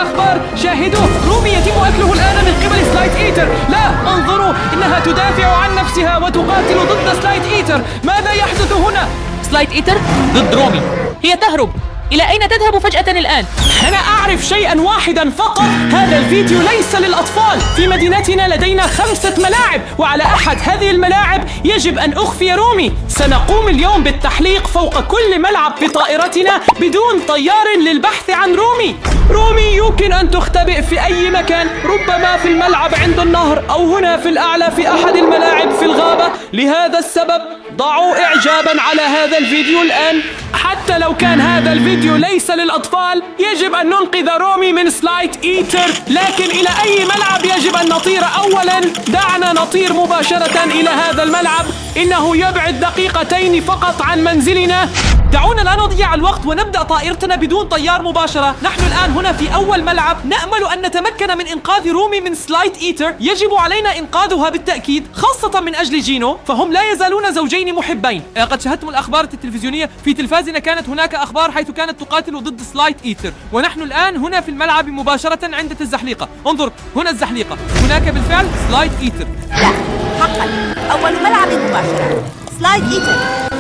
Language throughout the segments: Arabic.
الأخبار شاهدوه، رومي يتم أكله الآن من قبل سلايد إيتر. لا، انظروا، إنها تدافع عن نفسها وتقاتل ضد سلايد إيتر. ماذا يحدث هنا؟ سلايد إيتر ضد رومي، هي تهرب. إلى أين تذهب فجأة الآن؟ أنا أعرف شيئا واحدا فقط، هذا الفيديو ليس للأطفال. في مدينتنا لدينا 5 ملاعب، وعلى أحد هذه الملاعب يجب أن أخفي رومي. سنقوم اليوم بالتحليق فوق كل ملعب بطائرتنا بدون طيار للبحث عن رومي. رومي يمكن أن تختبئ في أي مكان، ربما في الملعب عند النهر أو هنا في الأعلى في أحد الملاعب في الغابة. لهذا السبب ضعوا إعجابا على هذا الفيديو الآن. حتى لو كان هذا الفيديو ليس للأطفال، يجب أن ننقذ رومي من سلايد إيتر. لكن إلى أي ملعب يجب أن نطير أولا؟ دعنا نطير مباشرة إلى هذا الملعب، إنه يبعد دقيقتين فقط عن منزلنا. دعونا لا نضيع الوقت ونبدأ طائرتنا بدون طيار مباشرة. نحن الآن هنا في أول ملعب، نأمل أن نتمكن من إنقاذ رومي من سلايد إيتر. يجب علينا إنقاذها بالتأكيد، خاصة من أجل جينو، فهم لا يزالون زوجين محبين. قد شاهدتم الأخبار التلفزيونية، في تلفازنا كانت هناك أخبار حيث كانت تقاتل ضد سلايد إيتر، ونحن الآن هنا في الملعب مباشرة عند الزحليقة. انظر هنا الزحليقة، هناك بالفعل سلايد إيتر. لا، حقا أول ملعب مباشرة سلايد إيتر.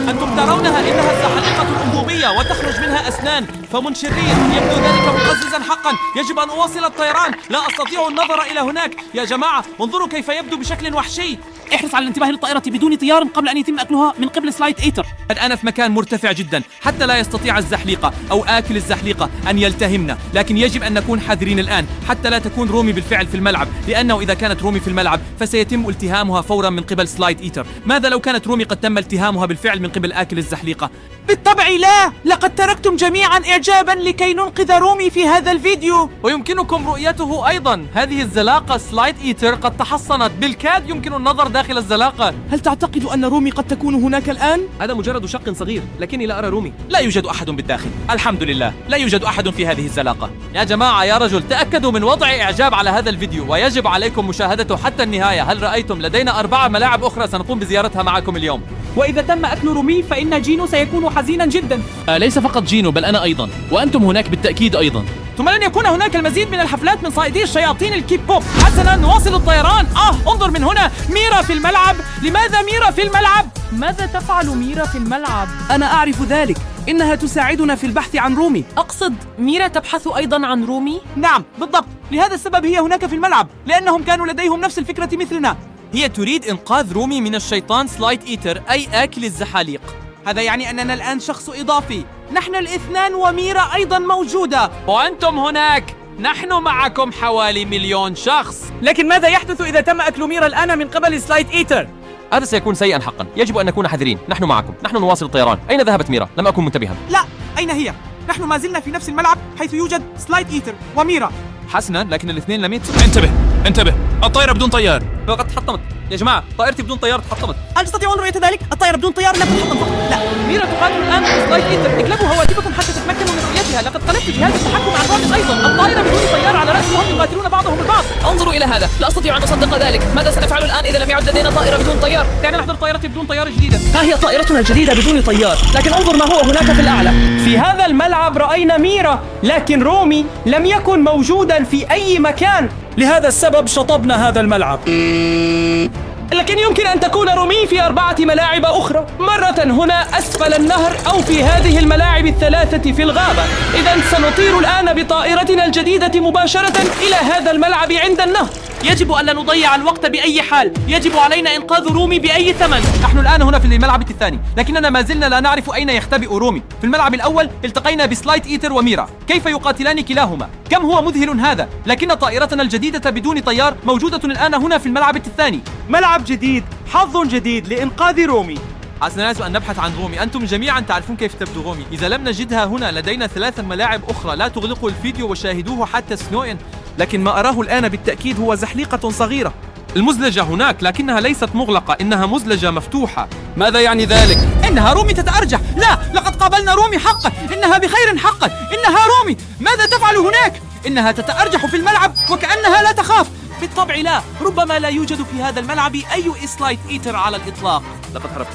أنتم ترونها، إنها الزحليقة الأنبوبية وتخرج منها أسنان فمنشرية، يبدو ذلك مقززا حقا. يجب أن أواصل الطيران، لا أستطيع النظر إلى هناك. يا جماعة انظروا كيف يبدو بشكل وحشي. احرص على الانتباه للطائرة بدون طيار قبل أن يتم أكلها من قبل سلايد إيتر. الآن في مكان مرتفع جدا حتى لا يستطيع الزحليقة أو آكل الزحليقة أن يلتهمنا، لكن يجب أن نكون حذرين الآن حتى لا تكون رومي بالفعل في الملعب، لأنه إذا كانت رومي في الملعب فسيتم التهامها فورا من قبل سلايد إيتر. ماذا لو كانت رومي قد تم التهامها بالفعل من قبل آكل الزحليقة؟ بالطبع لا، لقد تركتم جميعا إعجابا لكي ننقذ رومي في هذا الفيديو، ويمكنكم رؤيته أيضا. هذه الزلاقة سلايد إيتر قد تحصنت، بالكاد يمكن النظر داخل الزلاقة. هل تعتقد أن رومي قد تكون هناك الآن؟ هذا مجرد شق صغير، لكني لا أرى رومي. لا يوجد أحد بالداخل، الحمد لله لا يوجد أحد في هذه الزلاقة. يا جماعة يا رجل، تأكدوا من وضع إعجاب على هذا الفيديو ويجب عليكم مشاهدته حتى النهاية. هل رأيتم؟ لدينا 4 ملاعب أخرى سنقوم بزيارتها معكم اليوم، وإذا تم أكل رومي فإن جينو سيكون حزينا جدا. ليس فقط جينو بل أنا أيضا، وأنتم هناك بالتأكيد أيضا. ثم لن يكون هناك المزيد من الحفلات من صائدي الشياطين الكيب بوب. حسنا، نواصل الطيران. انظر من هنا، ميرا في الملعب. لماذا ميرا في الملعب؟ ماذا تفعل ميرا في الملعب؟ أنا أعرف ذلك، إنها تساعدنا في البحث عن رومي. أقصد ميرا تبحث أيضا عن رومي؟ نعم بالضبط، لهذا السبب هي هناك في الملعب، لأنهم كانوا لديهم نفس الفكرة مثلنا. هي تريد إنقاذ رومي من الشيطان سلايد إيتر، أي آكل الزحاليق. هذا يعني أننا الآن شخص إضافي، نحن الاثنان وميرا أيضا موجودة، وأنتم هناك. نحن معكم حوالي 1,000,000 شخص. لكن ماذا يحدث إذا تم أكل ميرا الآن من قبل سلايد إيتر؟ هذا سيكون سيئا حقا، يجب أن نكون حذرين. نحن معكم، نحن نواصل الطيران. أين ذهبت ميرا؟ لم أكن منتبها. لا، أين هي؟ نحن ما زلنا في نفس الملعب حيث يوجد سلايد إيتر وميرا. حسنا، لكن الاثنين لم يتصلوا. انتبه، الطائرة بدون طيار. لقد تحطمت يا جماعة، طائرتي بدون طيار تحطمت. هل تستطيعون رؤية ذلك؟ الطائرة بدون طيار لم تحطم فقط. لا، ميرا تقاتل الآن سلايد إيتر. اقلبوا هواتفكم حتى تتمكنوا من رؤيتها. لقد قلبت جهاز التحكم عن بعد أيضا. الطائرة بدون طيار على رأسهم يقاتلون بعضهم البعض. انظروا إلى هذا، لا أستطيع أن أصدق ذلك. ماذا سنفعل الآن إذا لم يعد لدينا طائرة بدون طيار؟ دعنا نحضر طائرتي بدون طيار جديدة. ها هي طائرتنا الجديدة بدون طيار، لكن انظر ما هو هناك في الأعلى. في هذا الملعب رأينا ميرا، لكن رومي لم يكن موجودا في أي مكان. لهذا السبب شطبنا هذا الملعب. لكن يمكن أن تكون رومي في 4 ملاعب أخرى، مرة هنا أسفل النهر أو في هذه الملاعب ال3 في الغابة. إذن سنطير الآن بطائرتنا الجديدة مباشرة إلى هذا الملعب عند النهر. يجب أن لا نضيع الوقت بأي حال، يجب علينا إنقاذ رومي بأي ثمن. نحن الآن هنا في الملعب الثاني، لكننا ما زلنا لا نعرف أين يختبئ رومي. في الملعب الأول التقينا بسلايد إيتر وميرا، كيف يقاتلان كلاهما؟ كم هو مذهل هذا، لكن طائرتنا الجديدة بدون طيار موجودة الآن هنا في الملعب الثاني. ملعب جديد، حظ جديد لإنقاذ رومي. حسنا، يجب أن نبحث عن رومي. أنتم جميعا تعرفون كيف تبدو رومي. إذا لم نجدها هنا لدينا 3 ملاعب أخرى. لا تغلقوا الفيديو وشاهدوه حتى سنوين. لكن ما أراه الآن بالتأكيد هو زحليقة صغيرة. المزلجة هناك لكنها ليست مغلقة، إنها مزلجة مفتوحة. ماذا يعني ذلك؟ إنها رومي تتأرجح. لا، لقد قابلنا رومي حقا، إنها بخير حقا، إنها رومي. ماذا تفعل هناك؟ إنها تتأرجح في الملعب وكأنها لا تخاف. بالطبع لا، ربما لا يوجد في هذا الملعب أي سلايد إيتر على الإطلاق. لقد هربت.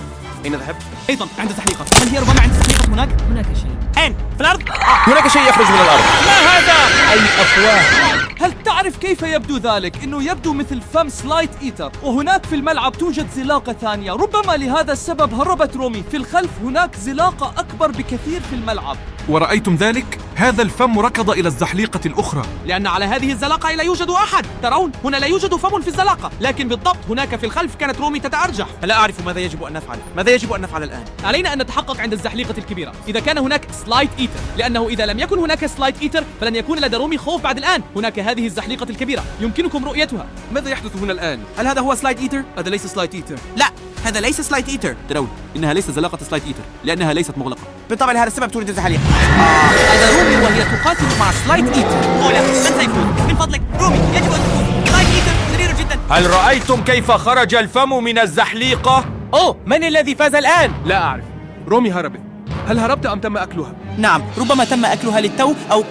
أين ذهبت؟ أيضا عند الزحليقة. هل هي ربما عند الزحليقة هناك؟ هناك شيء. أين؟ في الأرض؟ هناك شيء يخرج من الأرض. ما هذا؟ أي أفواه. هل تعرف كيف يبدو ذلك؟ إنه يبدو مثل فم سلايت إيتر، وهناك في الملعب توجد زلاقة ثانية، ربما لهذا السبب هربت رومي. في الخلف هناك زلاقة أكبر بكثير في الملعب. ورأيتم ذلك؟ هذا الفم ركض إلى الزحليقة الأخرى. لأن على هذه الزلاقة لا يوجد أحد. ترون هنا لا يوجد فم في الزلاقة، لكن بالضبط هناك في الخلف كانت رومي تتأرجح. لا أعرف ماذا يجب أن نفعل. ماذا يجب أن نفعل الآن؟ علينا أن نتحقق عند الزحليقة الكبيرة إذا كان هناك سلايت إيتر، لأنه إذا لم يكن هناك سلايت إيتر فلن يكون لدى رومي خوف بعد الآن. هناك هذه الزحليقة الكبيرة يمكنكم رؤيتها. ماذا يحدث هنا الآن؟ هل هذا هو سلايت إيتر؟ هذا ليس سلايت إيتر. لا، هذا ليس سلايت إيتر. ترون إنها ليست زلاقة سلايت إيتر لأنها ليست مغلقة. بالطبع لهذا السبب تريد الزحليقة. هذا رومي وهي تقاتل مع سلايت إيتر. أولا، من سيفوز؟ من فضلك، رومي يجب أن تفوز. سلايت إيتر شرير جدا. هل رأيتم كيف خرج الفم من الزحليقة؟ أوه، من الذي فاز الآن؟ لا أعرف. رومي هربت. هل هربت أم تم أكلها؟ نعم، ربما تم أكلها للتو أو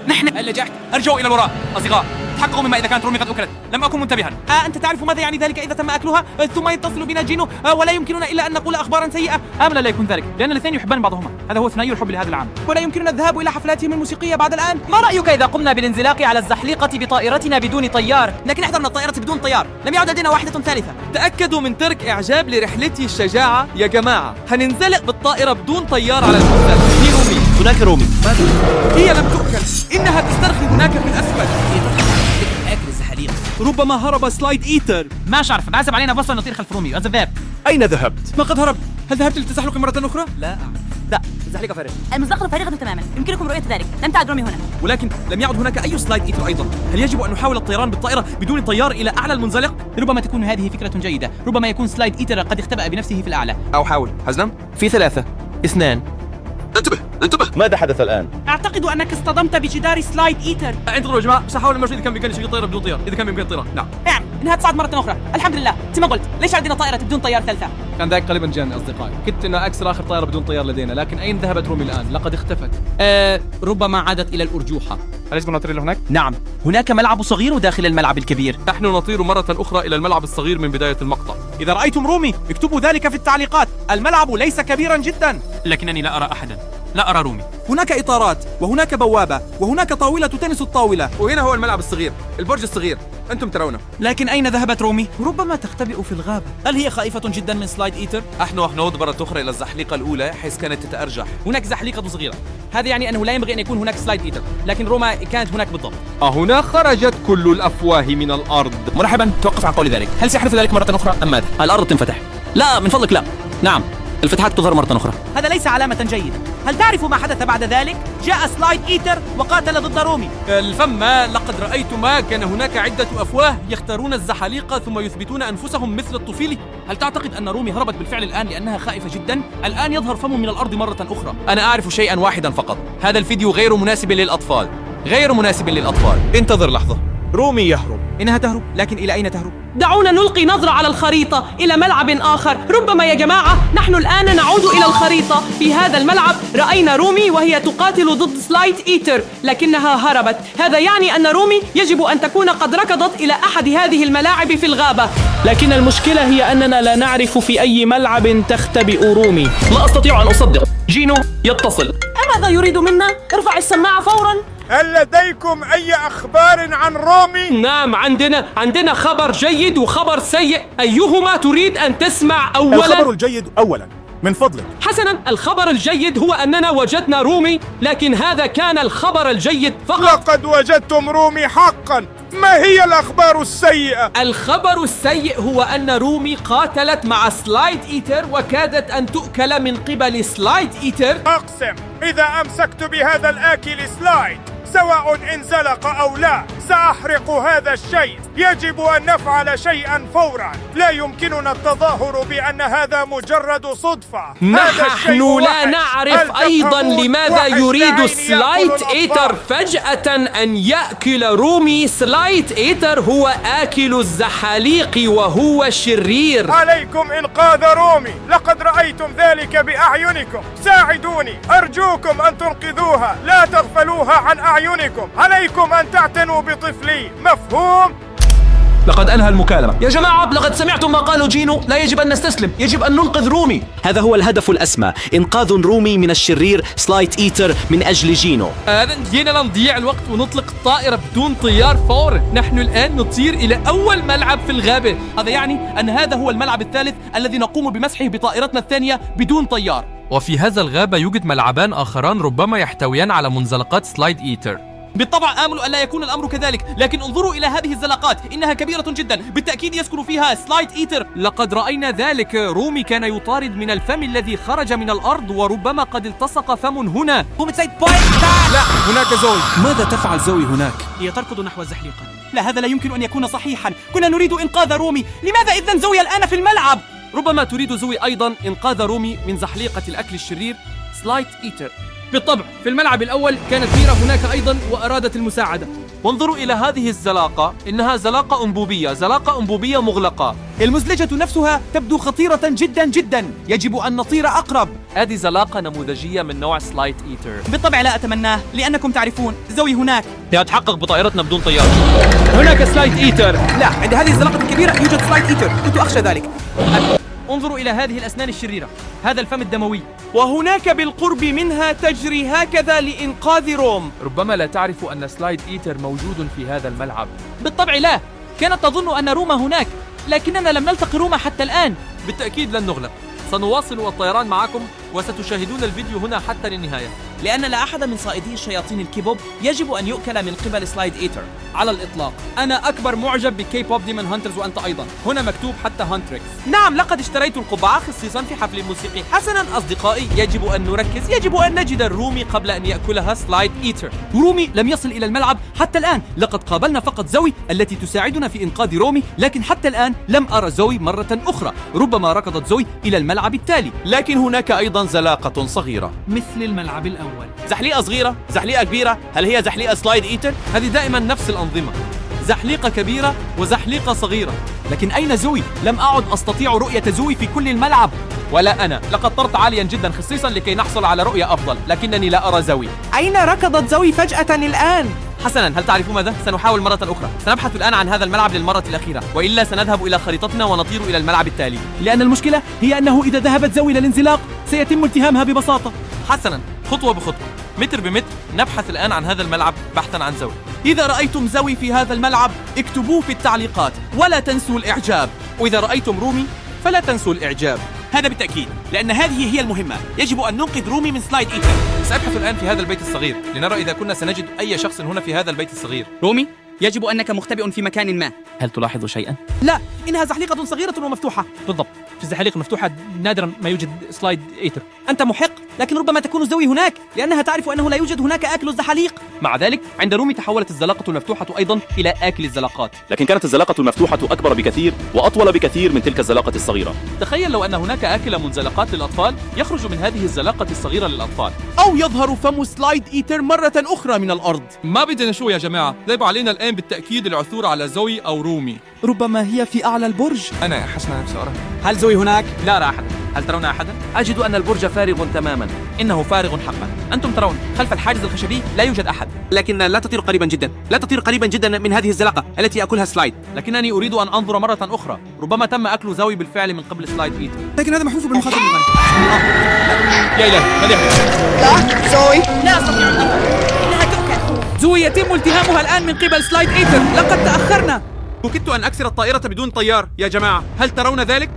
نحن هل نجحت؟ ارجعوا إلى الوراء أصدقاء. تحققوا مما إذا كانت رومي قد أكلت. لم أكن منتبها. أنت تعرف ماذا يعني ذلك إذا تم أكلها؟ ثم يتصل بنا جينو ولا يمكننا إلا أن نقول أخبارا سيئة. آمل لا يكون ذلك، لأن الاثنين يحبان بعضهما. هذا هو ثنائي الحب لهذا العام. ولا يمكننا الذهاب إلى حفلاتهم الموسيقية بعد الآن. ما رأيك إذا قمنا بالانزلاق على الزحليقة بطائرتنا بدون طيار؟ لكن احذرنا الطائرة بدون طيار. لم يعد لدينا واحدة ثالثة. تأكدوا من ترك إعجاب لرحلتي الشجاعة يا جماعة. هننزلق بالطائرة بدون طيار على المنزل. في رومي. هناك رومي. هي لم تؤكل. إنها تسترخي هناك في الأسفل. أكل الزحليقة. ربما هرب سلايد إيتر. ما أعرف، بعزم علينا بصل نطير خلف رومي. الذهاب. أين ذهبت؟ ما قد هربت. هل ذهبت للتزحلق مرة أخرى؟ لا أعرف. لا، الزحليقة فارغة. المزدقة فارغة تماما، يمكنكم رؤية ذلك. لم تعد رومي هنا. ولكن لم يعد هناك أي سلايد إيتر أيضا. هل يجب أن نحاول الطيران بالطائرة بدون طيار إلى أعلى المنزلق؟ ربما تكون هذه فكرة جيدة. ربما يكون سلايد إيتر قد اختبأ بنفسه في الأعلى. أو حاول. حزنم؟ في 3 2. انتبه. ماذا حدث الآن؟ أعتقد أنك اصطدمت بجدار سلايد إيتر. انتظروا يا جماعة، سأحاول المرة إذا كان بإمكاني شيء طيارة بدون طيار. إذا كان بإمكاني الطيران. نعم. نعم، إنها تصعد مرة أخرى. الحمد لله. كما قلت، ليش عندنا طائرة بدون طيار ثالثة؟ كان ذاك قريبا جاني أصدقائي. كنت أن أكسر آخر طائرة بدون طيار لدينا، لكن أين ذهبت رومي الآن؟ لقد اختفت. ربما عادت إلى الأرجوحة. أليس نطير هناك؟ نعم، هناك ملعب صغير داخل الملعب الكبير. نحن نطير مرة أخرى إلى الملعب الصغير من بداية المقطع. إذا رأيتم رومي اكتبوا ذلك في التعليقات. الملعب ليس كبيرا جدا. لكنني لا أرى أحدا. لا أرى رومي. هناك إطارات وهناك بوابة وهناك طاولة تنس الطاولة. وهنا هو الملعب الصغير، البرج الصغير. أنتم ترونه. لكن أين ذهبت رومي؟ ربما تختبئ في الغابة. هل هي خائفة جدا من سلايد إيتر؟ نحن نعود مرة أخرى إلى الزحليقة الأولى حيث كانت تتأرجح. هناك زحليقة صغيرة. هذا يعني أنه لا ينبغي أن يكون هناك سلايد إيتر، لكن روما كانت هناك بالضبط. هنا خرجت كل الأفواه من الأرض. مرحبا، توقف عن قول ذلك. هل سيحدث ذلك مرة أخرى أم ماذا؟ الأرض تنفتح. لا، من فضلك لا. نعم، الفتحات تظهر مرة أخرى. هذا ليس علامة جيدة. هل تعرف ما حدث بعد ذلك؟ جاء سلايد إيتر وقاتل ضد رومي. الفم لقد رأيت ما كان هناك عدة أفواه يختارون الزحاليق ثم يثبتون أنفسهم مثل الطفيل. هل تعتقد أن رومي هربت بالفعل الآن لأنها خائفة جدا؟ الآن يظهر فم من الأرض مرة أخرى. أنا أعرف شيئا واحدا فقط. هذا الفيديو غير مناسب للأطفال. غير مناسب للأطفال. انتظر لحظة. رومي يهرب. إنها تهرب، لكن إلى أين تهرب؟ دعونا نلقي نظرة على الخريطة إلى ملعب آخر. ربما يا جماعة نحن الآن نعود إلى الخريطة. في هذا الملعب رأينا رومي وهي تقاتل ضد سلايد إيتر، لكنها هربت. هذا يعني أن رومي يجب أن تكون قد ركضت إلى أحد هذه الملاعب في الغابة. لكن المشكلة هي أننا لا نعرف في أي ملعب تختبئ رومي. لا أستطيع أن أصدق. جينو يتصل. ماذا يريد منا؟ ارفع السماعة فورا. هل لديكم أي أخبار عن رومي؟ نعم، عندنا خبر جيد وخبر سيء. أيهما تريد أن تسمع أولا؟ الخبر الجيد أولا من فضلك. حسنا، الخبر الجيد هو أننا وجدنا رومي، لكن هذا كان الخبر الجيد فقط. لقد وجدتم رومي حقا. ما هي الأخبار السيئة؟ الخبر السيء هو أن رومي قاتلت مع سلايد إيتر وكادت أن تؤكل من قبل سلايد إيتر. أقسم إذا أمسكت بهذا الآكل سلايد سواء انزلق أو لا سأحرق هذا الشيء. يجب أن نفعل شيئا فورا. لا يمكننا التظاهر بأن هذا مجرد صدفة. نحن لا نعرف أيضا لماذا يريد سلايد إيتر فجأة أن يأكل رومي. سلايد إيتر هو آكل الزحاليق وهو شرير. عليكم إنقاذ رومي. لقد رأيتم ذلك بأعينكم. ساعدوني أرجوكم أن تنقذوها. لا تغفلوها عن أعينكم. عليكم أن تعتنوا بطفلي. مفهوم؟ لقد أنهى المكالمة. يا جماعة لقد سمعتم ما قاله جينو، لا يجب أن نستسلم، يجب أن ننقذ رومي. هذا هو الهدف الأسمى، إنقاذ رومي من الشرير سلايت إيتر من أجل جينو. جينا نضيع الوقت ونطلق الطائرة بدون طيار فورا. نحن الآن نطير إلى أول ملعب في الغابة. هذا يعني أن هذا هو الملعب الثالث الذي نقوم بمسحه بطائرتنا الثانية بدون طيار. وفي هذا الغابة يوجد ملعبان آخران ربما يحتويان على منزلقات سلايد إيتر. بالطبع آمل أن لا يكون الأمر كذلك، لكن انظروا إلى هذه الزلقات، إنها كبيرة جدا، بالتأكيد يسكن فيها سلايد إيتر. لقد رأينا ذلك، رومي كان يطارد من الفم الذي خرج من الأرض، وربما قد التصق فم هنا. لا، هناك زوي. ماذا تفعل زوي هناك؟ هي تركض نحو الزحليقة. لا، هذا لا يمكن أن يكون صحيحا، كنا نريد إنقاذ رومي. لماذا إذن زوي الآن في الملعب؟ ربما تريد زوي أيضا إنقاذ رومي من زحليقة الأكل الشرير سلايد إيتر. بالطبع في الملعب الأول كانت ميرا هناك أيضا وأرادت المساعدة. وانظروا إلى هذه الزلاقة، إنها زلاقة أنبوبية، زلاقة أنبوبية مغلقة. المزلجة نفسها تبدو خطيرة جدا جدا، يجب أن نطير أقرب. هذه زلاقة نموذجية من نوع سلايد إيتر. بالطبع لا أتمناه، لأنكم تعرفون زوي هناك. سيتحقق بطائرتنا بدون طيار. هناك سلايد إيتر. لا، عند هذه الزلاقة الكبيرة يوجد سلايد إيتر، كنت أخشى ذلك. انظروا إلى هذه الأسنان الشريرة، هذا الفم الدموي، وهناك بالقرب منها تجري هكذا لإنقاذ روم. ربما لا تعرف أن سلايد إيتر موجود في هذا الملعب. بالطبع لا، كانت تظن أن روما هناك، لكننا لم نلتقي روما حتى الآن. بالتأكيد لن نغلق، سنواصل الطيران معكم وستشاهدون الفيديو هنا حتى للنهاية. لأن لا أحد من صائدي الشياطين الكيبوب يجب أن يؤكل من قبل سلايد إيتر على الإطلاق. أنا أكبر معجب بكي بوب ديمون هانترز وأنت أيضا. هنا مكتوب حتى هانتريكس. نعم، لقد اشتريت القبعة خصيصا في حفل موسيقي. حسنا أصدقائي، يجب أن نركز، يجب أن نجد الرومي قبل أن يأكلها سلايد إيتر. رومي لم يصل إلى الملعب حتى الآن، لقد قابلنا فقط زوي التي تساعدنا في إنقاذ رومي، لكن حتى الآن لم أرى زوي مرة أخرى. ربما ركضت زوي إلى الملعب التالي. لكن هناك أيضا زلاقة صغيرة مثل الملعب الأول. زحليقة صغيرة، زحليقة كبيرة، هل هي زحليقة سلايد إيتر؟ هذه دائما نفس الأنظمة، زحليقة كبيرة وزحليقة صغيرة. لكن أين زوي؟ لم أعد أستطيع رؤية زوي في كل الملعب. ولا أنا، لقد طرت عاليا جدا خصيصا لكي نحصل على رؤية أفضل، لكنني لا أرى زوي. أين ركضت زوي فجأة الآن؟ حسنا، هل تعرفون ماذا؟ سنحاول مرة أخرى، سنبحث الآن عن هذا الملعب للمرة الأخيرة، وإلا سنذهب إلى خريطتنا ونطير إلى الملعب التالي. لأن المشكلة هي أنه إذا ذهبت زوي إلى الانزلاق سيتم التهامها ببساطة. حسنا، خطوة بخطوة، متر بمتر، نبحث الآن عن هذا الملعب بحثا عن زوي. إذا رأيتم زوي في هذا الملعب اكتبوه في التعليقات، ولا تنسوا الإعجاب. وإذا رأيتم رومي فلا تنسوا الإعجاب. هذا بالتأكيد، لأن هذه هي المهمة، يجب أن ننقذ رومي من سلايد إيتر. سأبحث الآن في هذا البيت الصغير لنرى إذا كنا سنجد أي شخص هنا في هذا البيت الصغير. رومي، يجب أنك مختبئ في مكان ما. هل تلاحظ شيئا؟ لا، إنها زحليقة صغيرة ومفتوحة. بالضبط، في الزحاليق المفتوحة نادرا ما يوجد سلايد إيتر. أنت محق، لكن ربما تكون زوي هناك، لأنها تعرف أنه لا يوجد هناك آكل الزحاليق. مع ذلك عند رومي تحولت الزلاقة المفتوحة أيضا إلى آكل الزلاقات. لكن كانت الزلاقة المفتوحة أكبر بكثير وأطول بكثير من تلك الزلاقة الصغيرة. تخيل لو أن هناك آكل منزلقات للأطفال يخرج من هذه الزلاقة الصغيرة للأطفال. أو يظهر فم سلايد إيتر مرة أخرى من الأرض. ما بدنا شو يا جماعة، يجب علينا الآن بالتأكيد العثور على زوي أو رومي. ربما هي في أعلى البرج. أنا يا حسنا نفسي أرى. هل زوي هناك؟ لا أرى أحد. هل ترون أحدا؟ أجد أن البرج فارغ تماما، إنه فارغ حقا. أنتم ترون خلف الحاجز الخشبي لا يوجد أحد. لكن لا تطير قريبا جدا، لا تطير قريبا جدا من هذه الزلاقة التي يأكلها سلايد. لكنني أريد أن أنظر مرة أخرى، ربما تم أكل زوي بالفعل من قبل سلايد إيتر. لكن هذا محفوف بالمخاطر للغاية. يا إلهي، ماذا يحدث؟ لا، زوي لا أستطيع أن أفهم، إنها تؤكل. زوي يتم التهامها الآن من قبل سلايد إيتر، لقد تأخرنا. وكدت أن أكسر الطائرة بدون طيار يا جماعة، هل ترون ذلك؟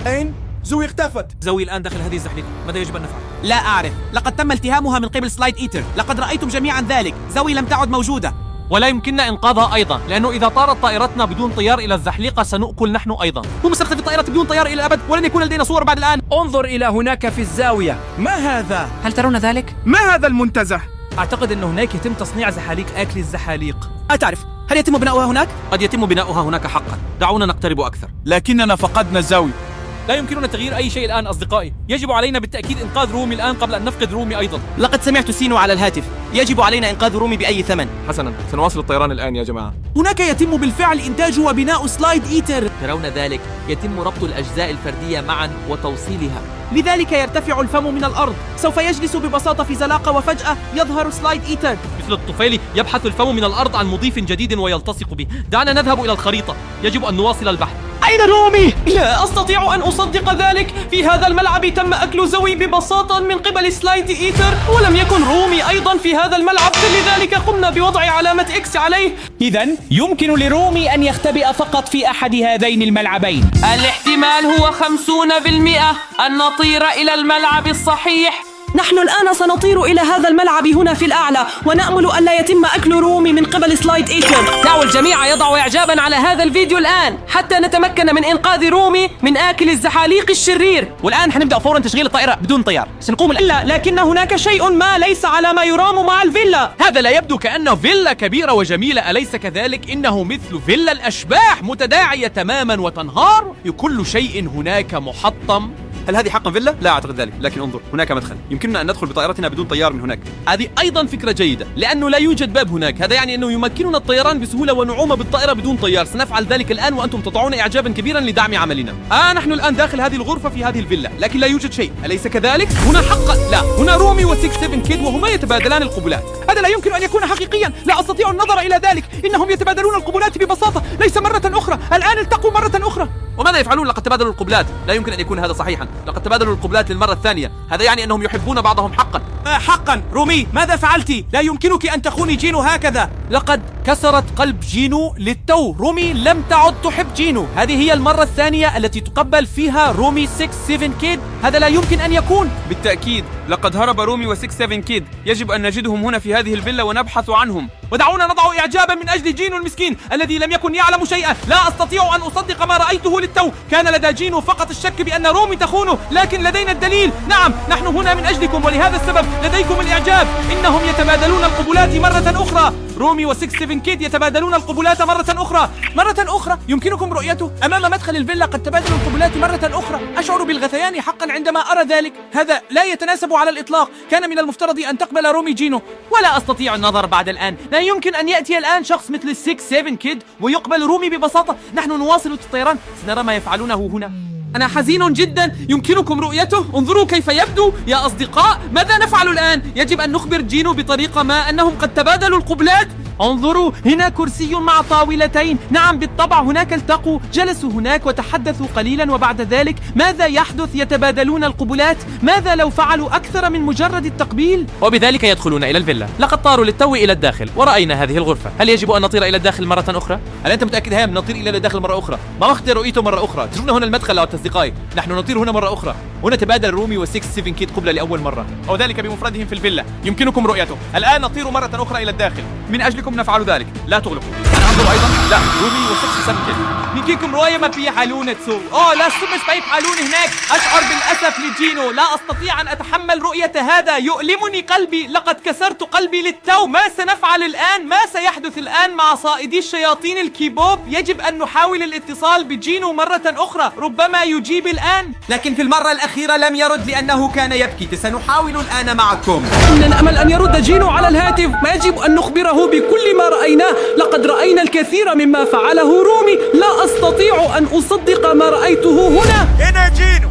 أين؟ زوي اختفت. زوي الآن داخل هذه الزحليقة، ماذا يجب أن نفعل؟ لا أعرف، لقد تم التهامها من قبل سلايد إيتر، لقد رأيتم جميعا ذلك، زوي لم تعد موجودة. ولا يمكننا إنقاذها أيضا، لأنه إذا طارت طائرتنا بدون طيار إلى الزحليقة سنؤكل نحن أيضا. هم سنختفي الطائرة بدون طيار إلى الأبد، ولن يكون لدينا صور بعد الآن. انظر إلى هناك في الزاوية. ما هذا؟ هل ترون ذلك؟ ما هذا المنتزه؟ أعتقد أن هناك يتم تصنيع زحاليق أكل الزحاليق. أتعرف، هل يتم بناؤها هناك؟ قد يتم بناؤها هناك حقا، دعونا نقترب أكثر. لكننا فقدنا زوي. لا يمكننا تغيير أي شيء الآن أصدقائي، يجب علينا بالتأكيد إنقاذ رومي الآن قبل أن نفقد رومي أيضا. لقد سمعت سينو على الهاتف، يجب علينا إنقاذ رومي بأي ثمن. حسنا، سنواصل الطيران الآن يا جماعة. هناك يتم بالفعل إنتاج وبناء سلايد إيتر. ترون ذلك؟ يتم ربط الأجزاء الفردية معا وتوصيلها. لذلك يرتفع الفم من الأرض، سوف يجلس ببساطة في زلاقة وفجأة يظهر سلايد إيتر. مثل الطفيل يبحث الفم من الأرض عن مضيف جديد ويلتصق به. دعنا نذهب إلى الخريطة، يجب أن نواصل البحث. أين رومي؟ لا أستطيع أن أصدق ذلك. في هذا الملعب تم أكل زوي ببساطة من قبل سلايد إيتر، ولم يكن رومي أيضا في هذا الملعب، لذلك قمنا بوضع علامة إكس عليه. إذن يمكن لرومي أن يختبئ فقط في أحد هذين الملعبين. الاحتمال هو 50% أن نطير إلى الملعب الصحيح. نحن الآن سنطير إلى هذا الملعب هنا في الأعلى، ونأمل ألا يتم أكل رومي من قبل سلايد إيتر. دعوا الجميع يضعوا إعجابا على هذا الفيديو الآن حتى نتمكن من إنقاذ رومي من آكل الزحاليق الشرير. والآن حنبدأ فورا تشغيل الطائرة بدون طيار. سنقوم لا، لكن هناك شيء ما ليس على ما يرام مع الفيلا. هذا لا يبدو كأنه فيلا كبيرة وجميلة، أليس كذلك؟ إنه مثل فيلا الأشباح، متداعية تماما وتنهار، كل شيء هناك محطم. هل هذه حقا فيلا؟ لا أعتقد ذلك، لكن انظر هناك مدخل، يمكننا أن ندخل بطائرتنا بدون طيار من هناك. هذه أيضا فكرة جيدة، لأنه لا يوجد باب هناك. هذا يعني أنه يمكننا الطيران بسهولة ونعوم بالطائرة بدون طيار. سنفعل ذلك الآن وأنتم تضعون إعجابا كبيرا لدعم عملنا. نحن الآن داخل هذه الغرفة في هذه الفيلا، لكن لا يوجد شيء، أليس كذلك؟ هنا حقا لا، هنا رومي و67 كيد وهما يتبادلان القبلات. هذا لا يمكن أن يكون حقيقيا، لا أستطيع النظر إلى ذلك. إنهم يتبادلون القبلات ببساطة، ليس مرة أخرى. الآن التقوا مرة أخرى. وماذا يفعلون؟ لقد تبادلوا القبلات. لا يمكن أن يكون هذا صحيحا، لقد تبادلوا القبلات للمرة الثانية. هذا يعني أنهم يحبون بعضهم حقا. حقا رومي، ماذا فعلت؟ لا يمكنك أن تخوني جينو هكذا. لقد كسرت قلب جينو للتو. رومي لم تعد تحب جينو. هذه هي المرة الثانية التي تقبل فيها رومي 67 كيد. هذا لا يمكن أن يكون. بالتأكيد لقد هرب رومي و67 كيد، يجب أن نجدهم هنا في هذه الفيلا ونبحث عنهم. ودعونا نضع إعجابا من أجل جينو المسكين الذي لم يكن يعلم شيئا. لا أستطيع أن أصدق ما رأيته للتو. كان لدى جينو فقط الشك بأن رومي تخونه، لكن لدينا الدليل. نعم، نحن هنا من أجلكم، ولهذا السبب لديكم الإعجاب. إنهم يتبادلون القبلات مرة أخرى. رومي و67 كيد يتبادلون القبلات مرة أخرى. مرة أخرى يمكنكم رؤيته أمام مدخل الفيلا. قد تبادلوا القبلات مرة أخرى. أشعر بالغثيان حقا عندما أرى ذلك. هذا لا يتناسب على الإطلاق. كان من المفترض أن تقبل رومي جينو. ولا أستطيع النظر بعد الآن. لا يمكن أن يأتي الآن شخص مثل 67 كيد ويقبل رومي ببساطة. نحن نواصل الطيران، سنرى ما يفعلونه هنا. أنا حزين جدا، يمكنكم رؤيته. انظروا كيف يبدو يا أصدقاء. ماذا نفعل الآن؟ يجب أن نخبر جينو بطريقة ما أنهم قد تبادلوا القبلات. انظروا، هنا كرسي مع طاولتين. نعم بالطبع، هناك التقوا، جلسوا هناك وتحدثوا قليلا، وبعد ذلك ماذا يحدث؟ يتبادلون القبلات. ماذا لو فعلوا أكثر من مجرد التقبيل؟ وبذلك يدخلون إلى الفيلا. لقد طاروا للتو إلى الداخل ورأينا هذه الغرفة. هل يجب أن نطير إلى الداخل مرة أخرى؟ هل أنت متأكد هام نطير إلى الداخل مرة أخرى؟ ما وقت رؤيته مرة أخرى؟ ترون هنا المدخل يا أصدقائي. نحن نطير هنا مرة أخرى. هنا تبادل رومي و67 كيد قبلة لأول مرة، أو ذلك بمفردهم في الفيلا. يمكنكم رؤيته. الآن نطير مرة أخرى إلى الداخل. من أجلكم نفعل ذلك، لا تغلقوا. أنا أنظر أيضا. لا، رومي و67 كيد. نجيكم رؤية ما بيحالون تسو. لا سمش بيفعلون هناك. أشعر بالأسف لجينو، لا أستطيع أن أتحمل رؤية هذا. يؤلمني قلبي، لقد كسرت قلبي للتو. ما سنفعل الآن؟ ما سيحدث الآن مع صائدي الشياطين الكيبوب؟ يجب أن نحاول الاتصال بجينو مرة أخرى، ربما يجيب الآن. لكن في المرة الأخيرة لم يرد لأنه كان يبكي. سنحاول الآن معكم. إننا نأمل أن يرد جينو على الهاتف. ما يجب أن نخبره بكل ما رأيناه. لقد رأينا الكثير مما فعله رومي. لا أستطيع أن أصدق ما رأيته هنا جينو،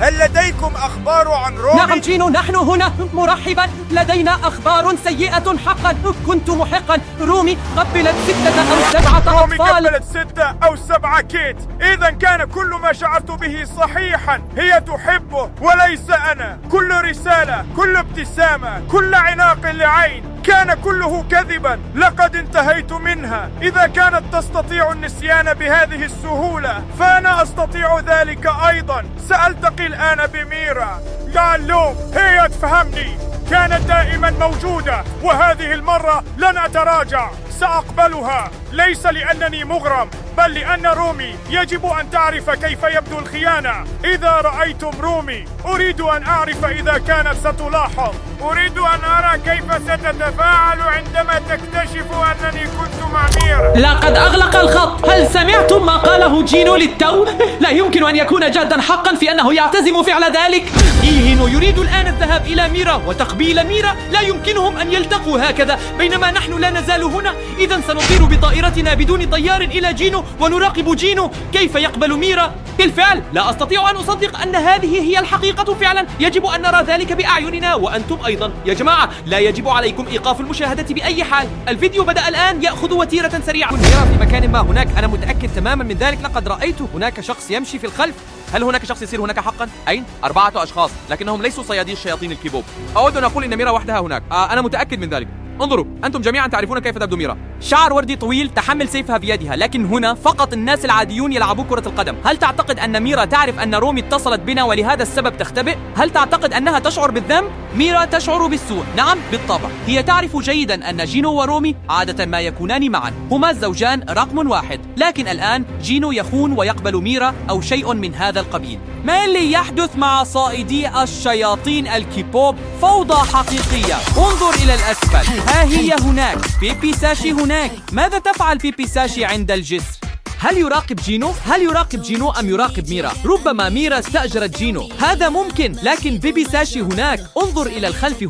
هل لديكم أخبار عن رومي؟ نعم جينو، نحن هنا. مرحبا، لدينا أخبار سيئة حقا. كنت محقا. رومي قبلت 6 أو 7 أطفال. رومي قبلت 6 أو 7 كيت. إذا كان كل ما شعرت به صحيحا. هي تحبه وليس أنا. كل رسالة، كل ابتسامة، كل عناق لعين كان كله كذبا. لقد انتهيت منها. إذا كانت تستطيع النسيان بهذه السهولة فأنا أستطيع ذلك أيضا. سألتقي الآن بميرا. قالوا هي تفهمني، كانت دائما موجودة، وهذه المرة لن أتراجع. سأقبلها، ليس لأنني مغرم، بل لأن رومي يجب أن تعرف كيف يبدو الخيانة. إذا رأيتم رومي أريد أن أعرف إذا كانت ستلاحظ. أريد أن أرى كيف ستتفاعل عندما تكتشف أنني كنت مع ميرا. لقد أغلق الخط. هل سمعتم ما قاله جينو للتو؟ لا يمكن أن يكون جادا حقا في أنه يعتزم فعل ذلك. إيهينو يريد الآن الذهاب إلى ميرا وتقبيل ميرا. لا يمكنهم أن يلتقوا هكذا بينما نحن لا نزال هنا. إذا سنطير بطائرة بطائرتنا بدون طيار إلى جينو ونراقب جينو كيف يقبل ميرا. بالفعل لا أستطيع أن أصدق أن هذه هي الحقيقة فعلا. يجب أن نرى ذلك بأعيننا وأنتم أيضا. يا جماعة لا يجب عليكم إيقاف المشاهدة بأي حال. الفيديو بدأ الآن يأخذ وتيرة سريعة. ميرا في مكان ما هناك، أنا متأكد تماما من ذلك. لقد رأيت هناك شخص يمشي في الخلف. هل هناك شخص يسير هناك حقا؟ أين؟ 4 أشخاص لكنهم ليسوا صيادي الشياطين الكيبوب. أود أن أقول إن ميرا وحدها هناك. أنا متأكد من ذلك. انظروا أنتم جميعا تعرفون كيف تبدو ميرا. شعر وردي طويل، تحمل سيفها في يدها، لكن هنا فقط الناس العاديون يلعبون كرة القدم. هل تعتقد أن ميرا تعرف أن رومي اتصلت بنا ولهذا السبب تختبئ؟ هل تعتقد أنها تشعر بالذنب؟ ميرا تشعر بالسوء، نعم بالطبع. هي تعرف جيدا أن جينو ورومي عادة ما يكونان معا، هما الزوجان رقم واحد، لكن الآن جينو يخون ويقبل ميرا أو شيء من هذا القبيل. ما اللي يحدث مع صائدي الشياطين الكيبوب؟ فوضى حقيقية. انظر إلى الأسفل، ها هي هناك، بيبي ساشي هناك. ماذا تفعل بيبي ساشي عند الجسر؟ هل يراقب جينو؟ هل يراقب جينو أم يراقب ميرا؟ ربما ميرا استأجرت جينو، هذا ممكن، لكن بيبي ساشي هناك. انظر إلى الخلف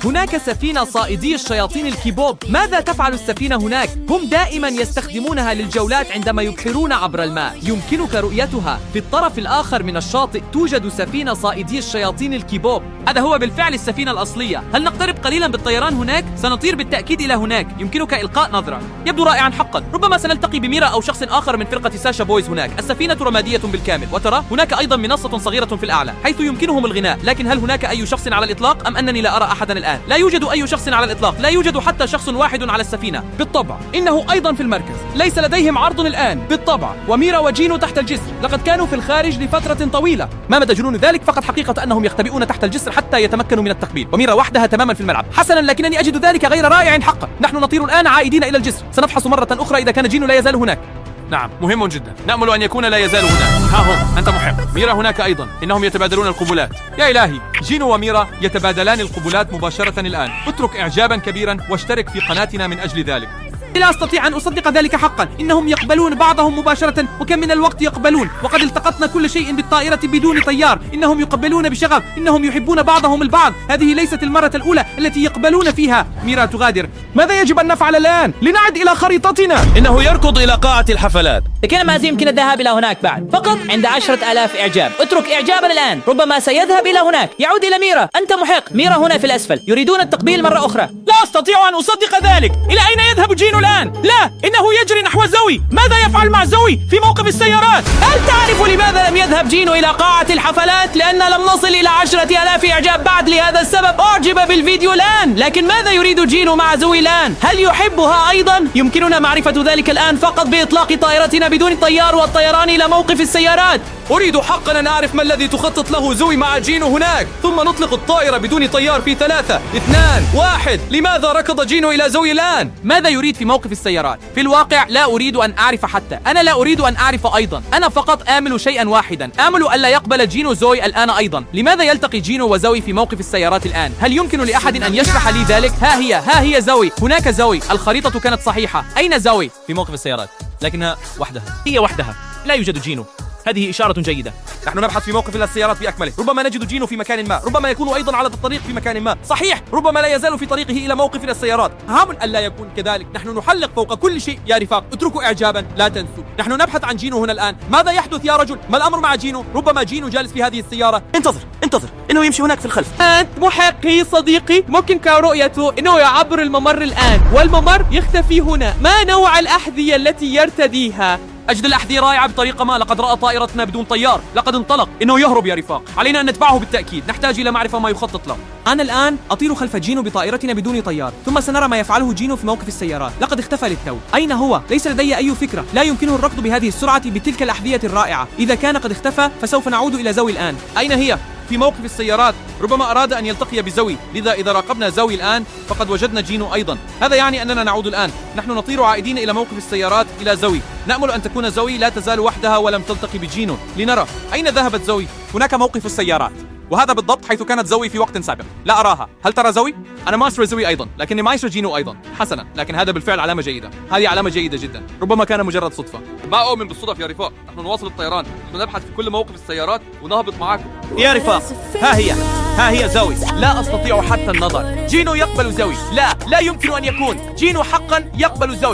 هناك سفينة صائدي الشياطين الكيبوب. ماذا تفعل السفينة هناك؟ هم دائما يستخدمونها للجولات عندما يبحرون عبر الماء. يمكنك رؤيتها. في الطرف الآخر من الشاطئ توجد سفينة صائدي الشياطين الكيبوب. هذا هو بالفعل السفينة الأصلية. هل نقترب قليلا بالطيران هناك؟ سنطير بالتأكيد إلى هناك. يمكنك إلقاء نظرة. يبدو رائعا حقا. ربما سنلتقي بميرا أو شخص آخر من فرقة ساشا بويز هناك. السفينة رمادية بالكامل، وترى هناك أيضا منصة صغيرة في الأعلى حيث يمكنهم الغناء. لكن هل هناك أي شخص على الإطلاق أم أنني لا أرى أحدا الآن؟ لا يوجد أي شخص على الإطلاق، لا يوجد حتى شخص واحد على السفينة. بالطبع إنه أيضا في المركز. ليس لديهم عرض الآن. بالطبع. وميرا وجينو تحت الجسر. لقد كانوا في الخارج لفترة طويلة. ما مدى جنون ذلك؟ فقط حقيقة أنهم يختبئون تحت الجسر حتى يتمكنوا من التقبيل. وميرا وحدها تماما في الملعب. حسنا، لكنني أجد ذلك غير رائع حقا. نحن نطير الآن عائدين إلى الجسر. سنفحص مرة أخرى إذا كان جينو لا يزال هناك. نعم، مهم جدا. نأمل أن يكون لا يزال هناك. ها هم، أنت محق. ميرا هناك أيضا. إنهم يتبادلون القبلات. يا إلهي، جينو وميرا يتبادلان القبلات مباشرة الآن. اترك إعجابا كبيرا واشترك في قناتنا من أجل ذلك. لا أستطيع أن أصدق ذلك حقا. إنهم يقبلون بعضهم مباشرة، وكم من الوقت يقبلون، وقد التقطنا كل شيء بالطائرة بدون طيار. إنهم يقبلون بشغف، إنهم يحبون بعضهم البعض. هذه ليست المرة الأولى التي يقبلون فيها. ميرا تغادر. ماذا يجب أن نفعل الآن؟ لنعد إلى خريطتنا. إنه يركض إلى قاعة الحفلات. لكن ما يمكن الذهاب إلى هناك بعد، فقط عند 10,000 إعجاب. اترك إعجابا الآن، ربما سيذهب إلى هناك. يعود إلى ميرا. أنت محق. ميرا هنا في الأسفل، يريدون التقبيل مرة أخرى. لا أستطيع أن أصدق ذلك. إلى أين يذهب جينو الآن؟ لا، إنه يجري نحو زوي. ماذا يفعل مع زوي في موقف السيارات؟ هل تعرف لماذا لم يذهب جينو إلى قاعة الحفلات؟ لأن لم نصل إلى 10,000 إعجاب بعد. لهذا السبب أعجب بالفيديو الآن. لكن ماذا يريد جينو مع زوي الآن؟ هل يحبها أيضا؟ يمكننا معرفة ذلك الآن فقط بإطلاق طائرتنا بدون طيار والطيران إلى موقف السيارات. أريد حقا أن أعرف ما الذي تخطط له زوي مع جينو هناك. ثم نطلق الطائرة بدون طيار في 3 2 1. لماذا ركض جينو إلى زوي الآن؟ ماذا يريد في موقف السيارات؟ في الواقع لا أريد أن أعرف حتى. أنا لا أريد أن أعرف أيضا. أنا فقط آمل شيئا واحدا، آمل ألا يقبل جينو زوي الآن أيضا. لماذا يلتقي جينو وزوي في موقف السيارات الآن؟ هل يمكن لأحد أن يشرح لي ذلك؟ ها هي زوي. هناك زوي. الخريطة كانت صحيحة. أين زوي؟ في موقف السيارات، لكنها وحدها. هي وحدها. لا يوجد جينو. هذه إشارة جيدة. نحن نبحث في موقف السيارات بأكمله. ربما نجد جينو في مكان ما، ربما يكون أيضا على الطريق في مكان ما. صحيح، ربما لا يزال في طريقه إلى موقف السيارات. هام ألا يكون كذلك. نحن نحلق فوق كل شيء. يا رفاق، اتركوا إعجابا، لا تنسوا. نحن نبحث عن جينو هنا الآن. ماذا يحدث يا رجل؟ ما الأمر مع جينو؟ ربما جينو جالس في هذه السيارة. انتظر، إنه يمشي هناك في الخلف. أنت محقي صديقي. ممكن رؤيته إنه يعبر الممر الآن، والممر يختفي هنا. ما نوع الأحذية التي يرتديها؟ أجد الأحذية رائعة بطريقة ما. لقد رأى طائرتنا بدون طيار. لقد انطلق. إنه يهرب يا رفاق. علينا أن نتبعه بالتأكيد. نحتاج إلى معرفة ما يخطط له. أنا الآن أطير خلف جينو بطائرتنا بدون طيار، ثم سنرى ما يفعله جينو في موقف السيارات. لقد اختفى للتو. أين هو؟ ليس لدي أي فكرة. لا يمكنه الركض بهذه السرعة بتلك الأحذية الرائعة. إذا كان قد اختفى فسوف نعود إلى زوي الآن. أين هي؟ في موقف السيارات. ربما أراد أن يلتقي بزوي، لذا إذا راقبنا زوي الآن فقد وجدنا جينو أيضا. هذا يعني أننا نعود الآن. نحن نطير عائدين إلى موقف السيارات إلى زوي. نأمل أن تكون زوي لا تزال وحدها ولم تلتقي بجينو. لنرى أين ذهبت زوي. هناك موقف السيارات، وهذا بالضبط حيث كانت زوي في وقت سابق. لا أراها. هل ترى زوي؟ أنا مايسترو زوي أيضا، لكني مايسترو جينو أيضا. حسنا، لكن هذا بالفعل علامة جيدة. هذه علامة جيدة جدا. ربما كان مجرد صدفة. ما أؤمن بالصدف يا رفاق. نحن نواصل الطيران. نحن نبحث في كل موقف السيارات ونهبط معاكم. يا رفاق، ها هي زوي. لا أستطيع حتى النظر. جينو يقبل زوي. لا يمكن أن يكون. جينو حقا يقبل زوي.